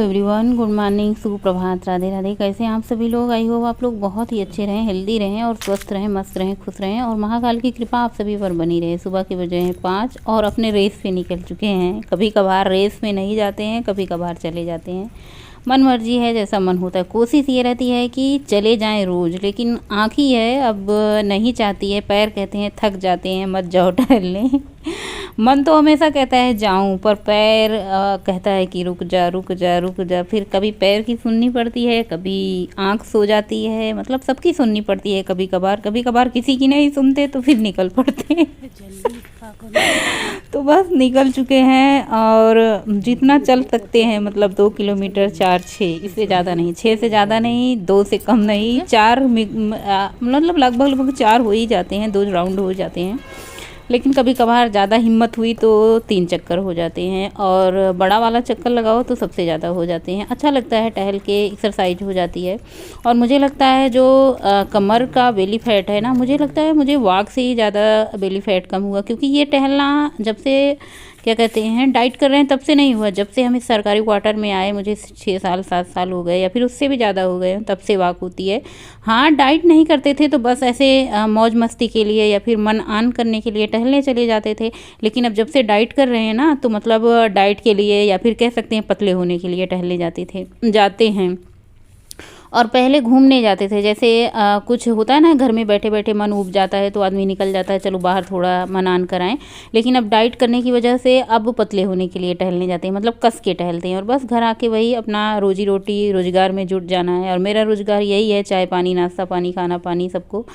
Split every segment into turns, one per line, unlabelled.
Everyone, good morning, सुप्रभात, राधे राधे। कैसे हैं आप सभी लोग? आई होप आप लोग बहुत ही अच्छे रहें, हेल्दी रहें और स्वस्थ रहें, मस्त रहें, खुश रहें और महाकाल की कृपा आप सभी पर बनी रहे। सुबह के बजे हैं 5 और अपने रेस पे निकल चुके हैं। कभी कभार रेस में नहीं जाते हैं, कभी कभार चले जाते हैं, मन मर्जी है, जैसा मन होता है। कोशिश ये रहती है कि चले जाएं रोज़, लेकिन आँख ही है अब नहीं चाहती है। पैर कहते हैं थक जाते हैं, मत जाओ टहलने। मन तो हमेशा कहता है जाऊं, पर पैर कहता है कि रुक जा रुक जा रुक जा। फिर कभी पैर की सुननी पड़ती है, कभी आँख सो जाती है, मतलब सबकी सुननी पड़ती है। कभी कभार किसी की नहीं सुनते तो फिर निकल पड़ते हैं। तो बस निकल चुके हैं और जितना चल सकते हैं, मतलब 2 किलोमीटर, 4-6, इससे ज़्यादा नहीं, 6 से ज़्यादा नहीं, 2 से कम नहीं, 4 मतलब लगभग 4 हो ही जाते हैं, 2 राउंड हो जाते हैं। लेकिन कभी कभार ज़्यादा हिम्मत हुई तो 3 चक्कर हो जाते हैं और बड़ा वाला चक्कर लगाओ तो सबसे ज़्यादा हो जाते हैं। अच्छा लगता है, टहल के एक्सरसाइज हो जाती है। और मुझे लगता है जो कमर का बेली फैट है ना, मुझे लगता है मुझे वॉक से ही ज़्यादा बेली फैट कम हुआ, क्योंकि ये टहलना जब से क्या कहते हैं डाइट कर रहे हैं तब से नहीं हुआ। जब से हम इस सरकारी क्वार्टर में आए, मुझे 6 साल 7 साल हो गए या फिर उससे भी ज़्यादा हो गए, तब से वॉक होती है। हाँ, डाइट नहीं करते थे तो बस ऐसे मौज मस्ती के लिए या फिर मन आन करने के लिए टहलने चले जाते थे। लेकिन अब जब से डाइट कर रहे हैं ना, तो मतलब डाइट के लिए या फिर कह सकते हैं पतले होने के लिए टहलने जाते हैं। और पहले घूमने जाते थे, जैसे कुछ होता है ना, घर में बैठे बैठे मन ऊब जाता है तो आदमी निकल जाता है, चलो बाहर थोड़ा मन आन कराएं। लेकिन अब डाइट करने की वजह से अब पतले होने के लिए टहलने जाते हैं, मतलब कस के टहलते हैं। और बस घर आके वही अपना रोजी रोटी रोजगार में जुट जाना है। और मेरा रोजगार यही है, चाय पानी, नाश्ता पानी, खाना पानी सबको।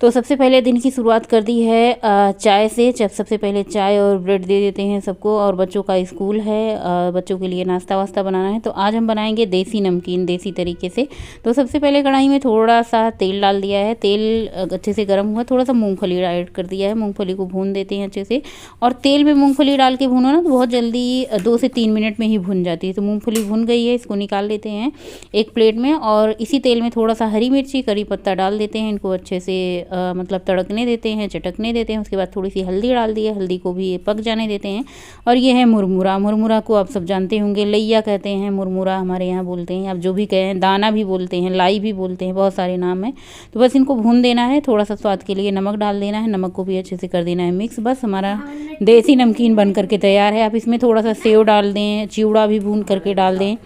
तो सबसे पहले दिन की शुरुआत कर दी है चाय से। सबसे पहले चाय और ब्रेड दे देते हैं सबको। और बच्चों का स्कूल है, बच्चों के लिए नाश्ता वास्ता बनाना है। तो आज हम बनाएंगे देसी नमकीन, देसी तरीके से। तो सबसे पहले कढ़ाई में थोड़ा सा तेल डाल दिया है। तेल अच्छे से गर्म हुआ, थोड़ा सा मूंगफली ऐड कर दिया है। मूंगफली को भून देते हैं अच्छे से। और तेल में मूंगफली डाल के भूनो ना तो बहुत जल्दी 2 से 3 मिनट में ही भुन जाती है। तो मूंगफली भुन गई है, इसको निकाल लेते हैं एक प्लेट में। और इसी तेल में थोड़ा सा हरी मिर्ची, करी पत्ता डाल देते हैं। इनको अच्छे से मतलब तड़कने देते हैं, चटकने देते हैं। उसके बाद थोड़ी सी हल्दी डाल दी है, हल्दी को भी पक जाने देते हैं। और ये है मुरमुरा। मुरमुरा को आप सब जानते होंगे, लैया कहते हैं, मुरमुरा हमारे यहाँ बोलते हैं। आप जो भी कहें, दाना भी बोलते हैं, लाई भी बोलते हैं, बहुत सारे नाम हैं। तो बस इनको भून देना है। थोड़ा सा स्वाद के लिए नमक डाल देना है, नमक को भी अच्छे से कर देना है मिक्स। बस हमारा देसी नमकीन बन करके तैयार है। आप इसमें थोड़ा सा सेव डाल दें, चिवड़ा भी भून करके डाल दें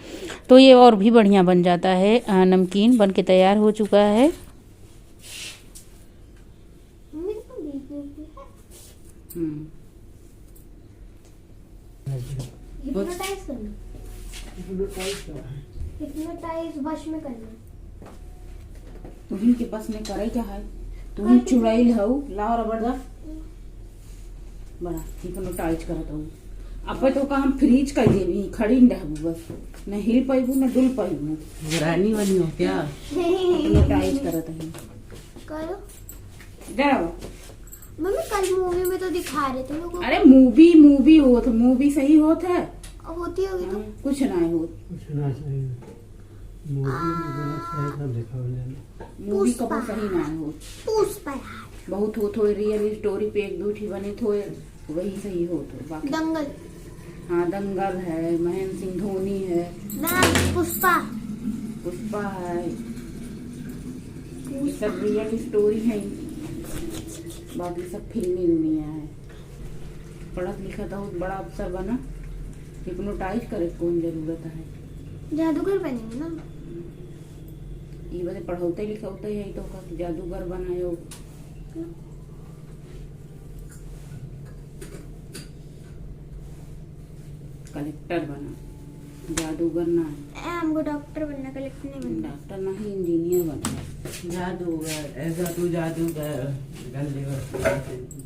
तो ये और भी बढ़िया बन जाता है। नमकीन बन के तैयार हो चुका है।
हिप्नोटाइज वश में करना।
तुहिन के बस में करे क्या है? तुहिन चुड़ैल हऊ, लाओ रबड़ दा बड़ा हिप्नोटाइज करत हूँ। अब तो का हम फ्रीज कर देबी, खड़ी न रहबू, बस न हिल पाइबू न डुल पाइबू। रानी वाली हो क्या? हिप्नोटाइज करत है।
करो
डराओ।
मम्मी कल मूवी में तो दिखा रहे थे लोगों।
अरे मूवी होत, मूवी सही होत है,
होती होगी तो
कुछ ना हो,
कुछ ना सही मूवी में सही सब दिखा लेना।
मूवी कब सही ना हो,
पुष्पा
बहुत हो थोड़ी रियल स्टोरी पे एक दो ठी बने थोड़े वही सही हो। तो बाकी
दंगल,
हाँ दंगल है, महेंद्र सिंह धोनी है
ना पुष्पा
है, ये सब रियल स्टोरी है। बाकी सब फिल्मी दुनिया है। पढ़त लिखा था, बड़ा अफसर बना, हिप्नोटाइज करे कौन जरूरत है?
जादूगर बनेंगे ना।
ये बदे पढ़ौते लिखौते है तो का जादूगर बनायो। कलेक्टर बना, जादूगर ना है।
हमको डॉक्टर बनना, कलेक्टर नहीं बनना।
डॉक्टर नहीं, इंजीनियर बना।
जादूगर ऐसा तू जादूगर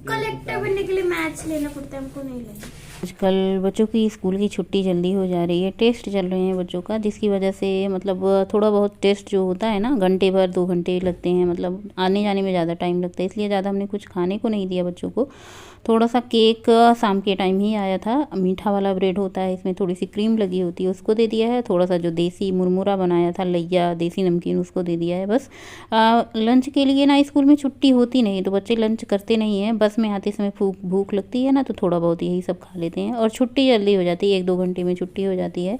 कलेक्टर बनने के लिए मैथ्स लेना पड़ता है, हमको नहीं लेना।
आजकल बच्चों की स्कूल की छुट्टी जल्दी हो जा रही है, टेस्ट चल रहे हैं बच्चों का, जिसकी वजह से मतलब थोड़ा बहुत टेस्ट जो होता है ना, घंटे भर 2 घंटे लगते हैं, मतलब आने जाने में ज़्यादा टाइम लगता है। इसलिए ज़्यादा हमने कुछ खाने को नहीं दिया बच्चों को। थोड़ा सा केक शाम के टाइम ही आया था, मीठा वाला ब्रेड होता है, इसमें थोड़ी सी क्रीम लगी होती है, उसको दे दिया है। थोड़ा सा जो देसी मुरमुरा बनाया था, लैया देसी नमकीन, उसको दे दिया है। बस लंच के लिए ना स्कूल में छुट्टी होती नहीं तो बच्चे लंच करते नहीं हैं। बस में आते समय भूख लगती है ना, तो थोड़ा बहुत यही सब खा लेते लेते हैं और छुट्टी जल्दी हो जाती है, 1-2 घंटे में छुट्टी हो जाती है।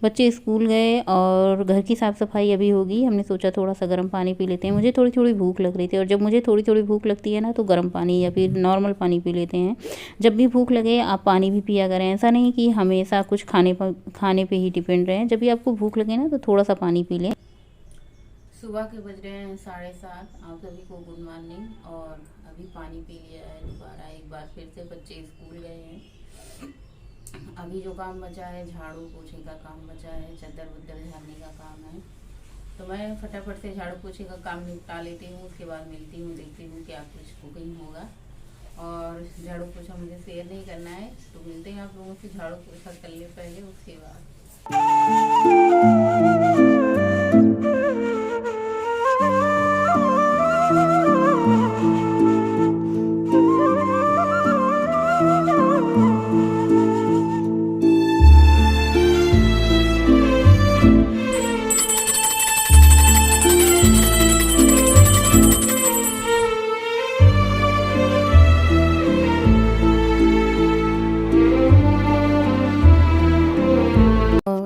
बच्चे स्कूल गए और घर की साफ़ सफाई अभी होगी। हमने सोचा थोड़ा सा गर्म पानी पी लेते हैं। मुझे थोड़ी थोड़ी भूख लग रही थी और जब मुझे थोड़ी थोड़ी भूख लगती है ना तो गर्म पानी या फिर नॉर्मल पानी पी लेते हैं। जब भी भूख लगे आप पानी भी पिया करें, ऐसा नहीं कि हमेशा कुछ खाने पे ही डिपेंड रहें। जब भी आपको भूख लगे ना तो थोड़ा सा पानी पी लें। सुबह के बज रहे हैं 7:30। आप सभी को गुड मॉर्निंग। और अभी पानी पी लिया है दोबारा एक बार फिर से। बच्चे स्कूल गए हैं। अभी जो काम बचा है झाड़ू पोछे का काम बचा है, चद्दर वद्दर झाड़ने का काम है, तो मैं फटाफट से झाड़ू पोछे का काम निपटा लेती हूँ। उसके बाद मिलती हूँ, देखती हूँ क्या कुछ कुकिंग होगा। और झाड़ू पोछा मुझे शेयर नहीं करना है, तो मिलते हैं आप लोगों से झाड़ू पोछा कर ले पहले, उसके बाद।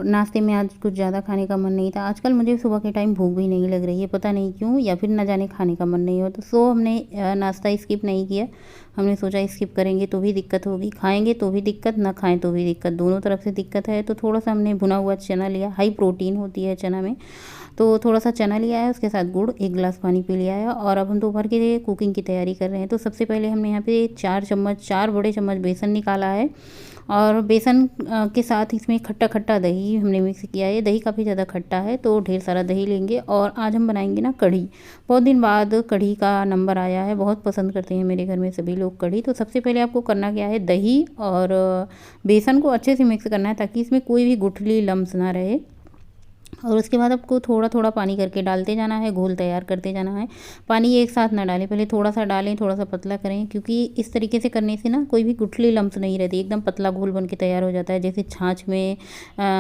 नाश्ते में आज कुछ ज़्यादा खाने का मन नहीं था। आजकल मुझे सुबह के टाइम भूख भी नहीं लग रही है, पता नहीं क्यों, या फिर न जाने खाने का मन नहीं हो। तो सो हमने नाश्ता स्किप नहीं किया। हमने सोचा स्किप करेंगे तो भी दिक्कत होगी, खाएंगे तो भी दिक्कत, ना खाएं तो भी दिक्कत, दोनों तरफ से दिक्कत है। तो थोड़ा सा हमने भुना हुआ चना लिया, हाई प्रोटीन होती है चना में, तो थोड़ा सा चना लिया है, उसके साथ गुड़, 1 गिलास पानी पी लिया है। और अब हम दोपहर के कुकिंग की तैयारी कर रहे हैं। तो सबसे पहले हमने यहाँ पे 4 बड़े चम्मच बेसन निकाला है और बेसन के साथ इसमें खट्टा खट्टा दही हमने मिक्स किया है। दही काफ़ी ज़्यादा खट्टा है तो ढेर सारा दही लेंगे। और आज हम बनाएंगे ना कढ़ी। बहुत दिन बाद कढ़ी का नंबर आया है, बहुत पसंद करते हैं मेरे घर में सभी लोग कढ़ी। तो सबसे पहले आपको करना क्या है, दही और बेसन को अच्छे से मिक्स करना है ताकि इसमें कोई भी गुठली लम्स ना रहे। और उसके बाद आपको थोड़ा थोड़ा पानी करके डालते जाना है, घोल तैयार करते जाना है। पानी एक साथ ना डालें, पहले थोड़ा सा डालें, थोड़ा सा पतला करें, क्योंकि इस तरीके से करने से ना कोई भी गुठली लम्स नहीं रहती, एकदम पतला घोल बन के तैयार हो जाता है। जैसे छाछ में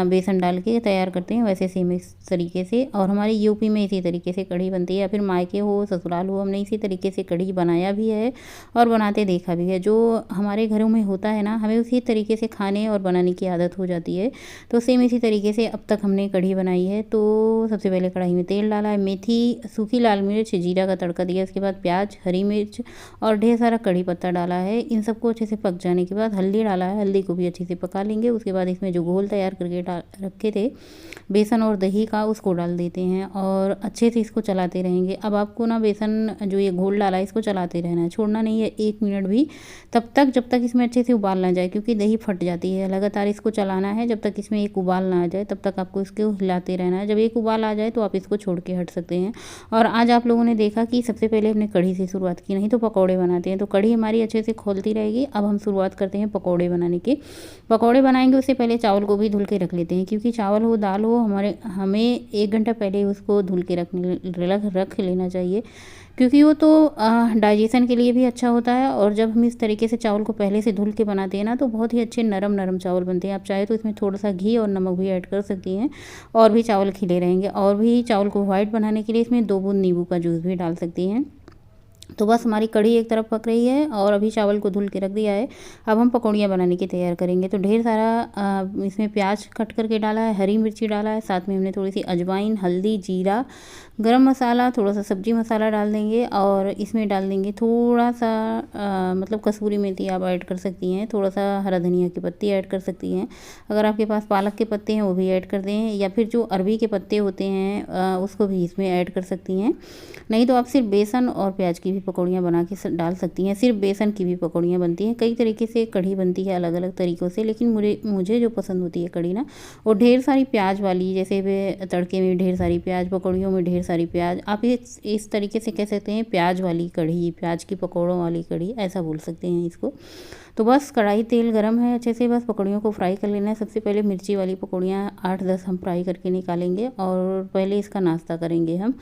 बेसन डाल के तैयार करते हैं वैसे सेम इस तरीके से। और हमारी यूपी में इसी तरीके से कढ़ी बनती है, या फिर मायके हो ससुराल हो, हमने इसी तरीके से कढ़ी बनाया भी है और बनाते देखा भी है। जो हमारे घरों में होता है ना, हमें उसी तरीके से खाने और बनाने की आदत हो जाती है। तो सेम इसी तरीके से अब तक हमने कढ़ी बनाई है। तो सबसे पहले कढ़ाई में तेल डाला है, मेथी, सूखी लाल मिर्च, जीरा का तड़का दिया, इसके बाद प्याज, हरी मिर्च और ढेर सारा कढ़ी पत्ता डाला है। इन सबको अच्छे से पक जाने के बाद हल्दी डाला है, हल्दी को भी अच्छे से पका लेंगे। उसके बाद इसमें जो घोल तैयार करके रखे थे बेसन और दही का, उसको डाल देते हैं और अच्छे से इसको चलाते रहेंगे। अब आपको ना बेसन जो ये घोल डाला है इसको चलाते रहना है, छोड़ना नहीं है 1 मिनट भी, तब तक जब तक इसमें अच्छे से उबाल ना जाए, क्योंकि दही फट जाती है। लगातार इसको चलाना है जब तक इसमें एक उबाल ना आ जाए, तब तक आपको इसको हिलाते रहना है। जब एक उबाल आ जाए तो आप इसको छोड़ के हट सकते हैं। और आज आप लोगों ने देखा कि सबसे पहले हमने कढ़ी से शुरुआत की, नहीं तो पकौड़े बनाते हैं। तो कढ़ी हमारी अच्छे से खोलती रहेगी। अब हम शुरुआत करते हैं पकौड़े बनाने के। पकौड़े बनाएंगे उससे पहले चावल को भी धुल के रख लेते हैं, क्योंकि चावल हो दाल हो हमें 1 घंटा पहले उसको धुल के रख लेना चाहिए, क्योंकि वो तो डाइजेशन के लिए भी अच्छा होता है। और जब हम इस तरीके से चावल को पहले से धुल के बनाते हैं ना तो बहुत ही अच्छे नरम नरम चावल बनते हैं। आप चाहे तो इसमें थोड़ा सा घी और नमक भी ऐड कर सकती हैं और भी चावल खिले रहेंगे। और भी चावल को वाइट बनाने के लिए इसमें 2 बूंद नींबू का जूस भी डाल सकती हैं। तो बस हमारी कढ़ी एक तरफ पक रही है और अभी चावल को धुल के रख दिया है। अब हम पकौड़ियाँ बनाने की तैयार करेंगे। तो ढेर सारा इसमें प्याज कट करके डाला है, हरी मिर्ची डाला है, साथ में हमने थोड़ी सी अजवाइन, हल्दी, जीरा, गरम मसाला, थोड़ा सा सब्जी मसाला डाल देंगे। और इसमें डाल देंगे थोड़ा सा मतलब कसूरी मेथी आप ऐड कर सकती हैं, थोड़ा सा हरा धनिया की पत्ती ऐड कर सकती हैं। अगर आपके पास पालक के पत्ते हैं वो भी ऐड कर दें, या फिर जो अरबी के पत्ते होते हैं उसको भी इसमें ऐड कर सकती हैं। नहीं तो आप सिर्फ बेसन और प्याज की भी पकौड़ियाँ बना के डाल सकती हैं। सिर्फ बेसन की भी पकौड़ियाँ बनती हैं। कई तरीके से कढ़ी बनती है अलग अलग तरीक़ों से, लेकिन मुझे जो पसंद होती है कढ़ी ना, वो ढेर सारी प्याज वाली, जैसे वे तड़के में ढेर सारी प्याज, पकौड़ियों में ढेर सारी प्याज, आप इस तरीके से कह सकते हैं प्याज वाली कढ़ी, प्याज की पकौड़ों वाली कढ़ी, ऐसा बोल सकते हैं इसको। तो बस कढ़ाई तेल गरम है अच्छे से, बस पकौड़ियों को फ्राई कर लेना है। सबसे पहले मिर्ची वाली पकौड़ियाँ 8-10 हम फ्राई करके निकालेंगे और पहले इसका नाश्ता करेंगे हम।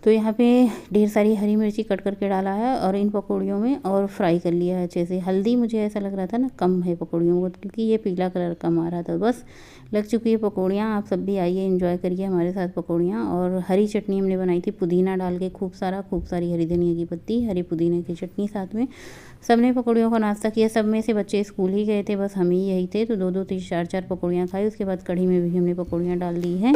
तो यहाँ पे ढेर सारी हरी मिर्ची कट करके डाला है और इन पकौड़ियों में और फ्राई कर लिया है अच्छे से। हल्दी मुझे ऐसा लग रहा था ना कम है पकौड़ियों में, क्योंकि ये पीला कलर कम आ रहा था। बस लग चुकी है पकौड़ियाँ। आप सब भी आइए एंजॉय करिए हमारे साथ पकौड़ियाँ। और हरी चटनी हमने बनाई थी पुदीना डाल के, खूब सारी हरी धनिया की पत्ती, हरी पुदीने की चटनी साथ में। सब ने पकौड़ियों का नाश्ता किया। सब में से बच्चे स्कूल ही गए थे, बस हम ही यही थे। तो 2-2, 3, 4 पकौड़ियाँ खाई। उसके बाद कढ़ी में भी हमने पकौड़ियाँ डाल दी हैं।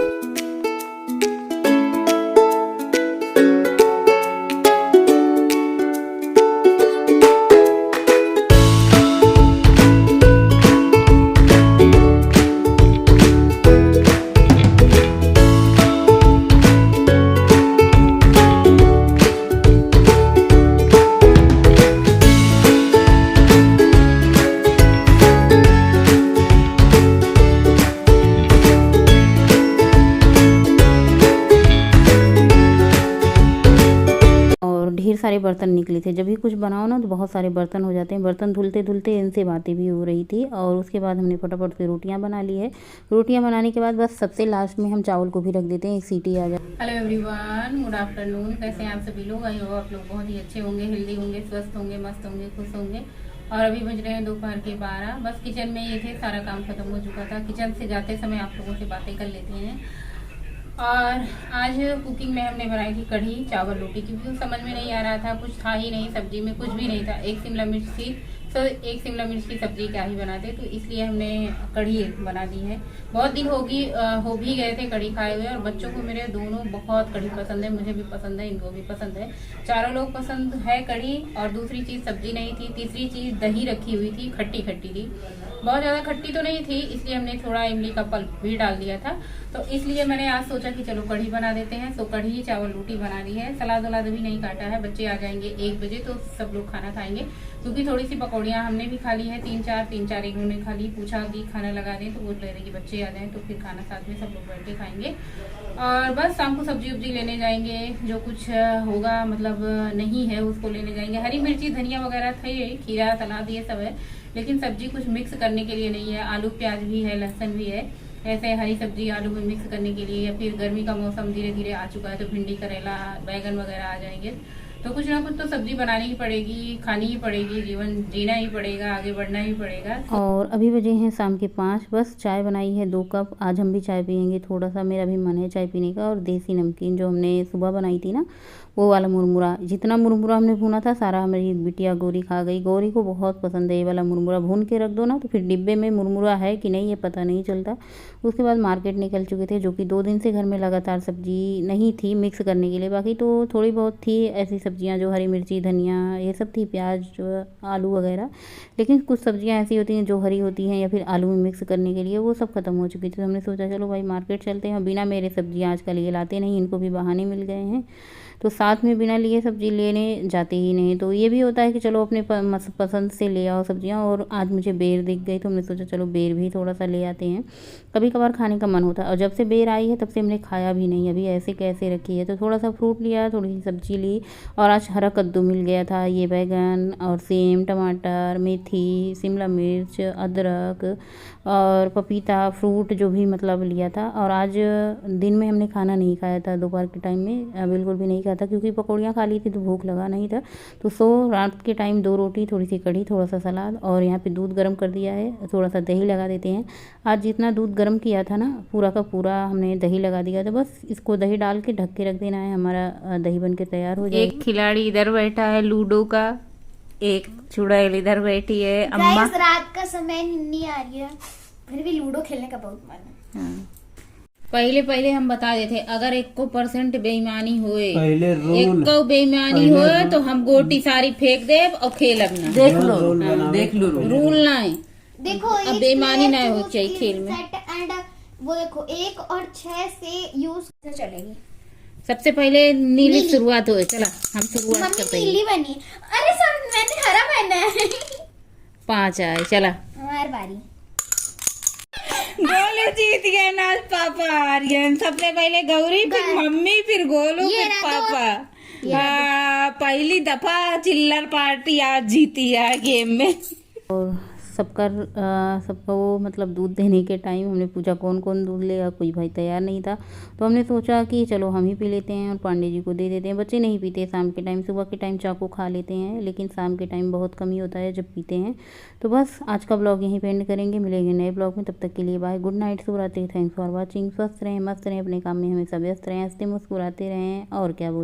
ढेर सारे बर्तन निकले थे। जब भी कुछ बनाओ ना तो बहुत सारे बर्तन हो जाते हैं। बर्तन धुलते धुलते इनसे बातें भी हो रही थी। और उसके बाद हमने फटाफट से रोटियां बना ली है। रोटियां बनाने के बाद बस सबसे लास्ट में हम चावल को भी रख देते हैं, एक सीटी आ जाए। Hello everyone, good afternoon. कैसे हैं आप सभी लोग? आई होप आप लोग बहुत ही अच्छे होंगे, हेल्दी होंगे, स्वस्थ होंगे, मस्त होंगे, खुश होंगे। और अभी बज रहे हैं दोपहर के 12। बस किचन में ये थे, सारा काम खत्म हो चुका था। किचन से जाते समय आप लोगों से बातें कर लेते हैं। और आज कुकिंग में हमने बनाई थी कढ़ी चावल रोटी, क्योंकि समझ में नहीं आ रहा था, कुछ था ही नहीं, सब्जी में कुछ भी नहीं था। एक शिमला मिर्च थी, तो एक शिमला मिर्च की सब्जी क्या ही बनाते, तो इसलिए हमने कढ़ी बना दी है। बहुत दिन हो भी गए थे कढ़ी खाए हुए। और बच्चों को मेरे दोनों बहुत कढ़ी पसंद है, मुझे भी पसंद है, इनको भी पसंद है। चारों लोग पसंद है कढ़ी। और दूसरी चीज सब्जी नहीं थी। तीसरी चीज दही रखी हुई थी, खट्टी खट्टी थी, बहुत ज्यादा खट्टी तो नहीं थी, इसलिए हमने थोड़ा इमली का पल्प भी डाल दिया था। तो इसलिए मैंने आज सोचा कि चलो कढ़ी बना देते हैं। तो कढ़ी चावल रोटी बना दी है। सलाद वलाद भी नहीं काटा है। बच्चे आ जाएंगे 1 बजे तो सब लोग खाना खाएंगे, क्योंकि थोड़ी सी पकौड़ियाँ हमने भी खा ली है। 3-4 एक ने खा ली। पूछा कि खाना लगा दें, तो वो कह रहे कि बच्चे आ जाएं तो फिर खाना साथ में सब लोग बैठ के खाएंगे। और बस शाम को सब्जी उब्जी लेने जाएंगे, जो कुछ होगा मतलब नहीं है उसको लेने जाएंगे। हरी मिर्ची धनिया वगैरह थे, खीरा सलाद ये सब है, लेकिन सब्जी कुछ मिक्स करने के लिए नहीं है। आलू प्याज भी है, लहसुन भी है, ऐसे हरी सब्जी आलू में मिक्स करने के लिए। या फिर गर्मी का मौसम धीरे धीरे आ चुका है, तो भिंडी करेला बैगन वगैरह आ जाएंगे। तो कुछ ना कुछ तो सब्जी बनानी ही पड़ेगी, खानी ही पड़ेगी, जीवन जीना ही पड़ेगा, आगे बढ़ना ही पड़ेगा। और अभी बजे हैं शाम के 5। बस चाय बनाई है 2 कप। आज हम भी चाय पियेंगे। थोड़ा सा मेरा भी मन है चाय पीने का। और देसी नमकीन जो हमने सुबह बनाई थी ना, वो वाला मुरमुरा, जितना मुरमुरा हमने भुना था सारा हमारी बिटिया गौरी खा गई। गौरी को बहुत पसंद है ये वाला मुरमुरा। भून के रख दो ना तो फिर डिब्बे में मुरमुरा है कि नहीं ये पता नहीं चलता। उसके बाद मार्केट निकल चुके थे, जो कि 2 दिन से घर में लगातार सब्जी नहीं थी मिक्स करने के लिए। बाकी तो थोड़ी बहुत थी ऐसी सब्जियां जो हरी मिर्ची धनिया ये सब थी, प्याज आलू वगैरह। लेकिन कुछ सब्जियां ऐसी होती हैं जो हरी होती हैं या फिर आलू में मिक्स करने के लिए, वो सब खत्म हो चुकी थी। तो हमने सोचा चलो भाई मार्केट चलते हैं। बिना मेरे सब्जियां आजकल ये लाते नहीं, इनको भी बहाने मिल गए हैं, तो साथ में बिना लिए सब्जी लेने जाते ही नहीं। तो ये भी होता है कि चलो अपने पसंद से ले आओ सब्जियां। और आज मुझे बेर दिख गई तो हमने सोचा चलो बेर भी थोड़ा सा ले आते हैं, कभी कभार खाने का मन होता है। और जब से बेर आई है तब से हमने खाया भी नहीं, अभी ऐसे कैसे रखी है। तो थोड़ा सा फ्रूट लिया, थोड़ी सी सब्जी ली। और आज हरा कद्दू मिल गया था, ये बैगन और सेम, टमाटर, मेथी, शिमला मिर्च, अदरक और पपीता, फ्रूट जो भी मतलब लिया था। और आज दिन में हमने खाना नहीं खाया था, दोपहर के टाइम में बिल्कुल भी नहीं खाया था, क्योंकि पकौड़ियाँ खा ली थी तो भूख लगा नहीं था। तो रात के टाइम 2 रोटी, थोड़ी सी कढ़ी, थोड़ा सा सलाद। और यहाँ पे दूध गर्म कर दिया है, थोड़ा सा दही लगा देते हैं। आज जितना दूध गर्म किया था ना पूरा का पूरा हमने दही लगा दिया था। बस इसको दही डाल के ढक के रख देना है, हमारा दही बन के तैयार हो जाएगा। एक खिलाड़ी इधर बैठा है लूडो का, एक चुड़ैल इधर बैठी है। अम्मा
रात का समय नहीं आ रही है, फिर भी लूडो खेलने का बहुत मन है।
पहले हम बता देते, अगर 1% बेईमानी होए,
पहले
एक बेईमानी होए तो हम गोटी सारी फेंक दे और खेलब ना। देख लो रूल ना है।
देखो
अब बेईमानी ना हो चाहिए खेल में।
एंड वो देखो 1 और 6 से यूज चलेगी।
सबसे पहले नीली शुरुआत हो। चला हम शुरुआत करते हैं।
नीली बनी। अरे सर मैंने हरा पहना है।
5 आए। चला
हमारी बारी।
गोलू जीत गए ना, पापा आर्यन। सबसे पहले गौरी, फिर मम्मी, फिर गोलू, फिर पापा। पहली दफा चिल्लर पार्टी आज जीती है गेम में। और सबको मतलब दूध देने के टाइम हमने पूछा कौन कौन दूध लेगा, कोई भाई तैयार नहीं था। तो हमने सोचा कि चलो हम ही पी लेते हैं और पांडे जी को दे देते हैं। बच्चे नहीं पीते शाम के टाइम, सुबह के टाइम चाकू खा लेते हैं, लेकिन शाम के टाइम बहुत कम ही होता है जब पीते हैं। तो बस आज का ब्लॉग यहीं पे एंड करेंगे, मिलेंगे नए ब्लॉग में। तब तक के लिए बाय, गुड नाइट, शुभ रात्रि, थैंक्स फॉर वॉचिंग। स्वस्थ रहें, मस्त रहें, अपने काम में हमेशा व्यस्त रहें, हंसते मुस्कुराते रहें और क्या बोल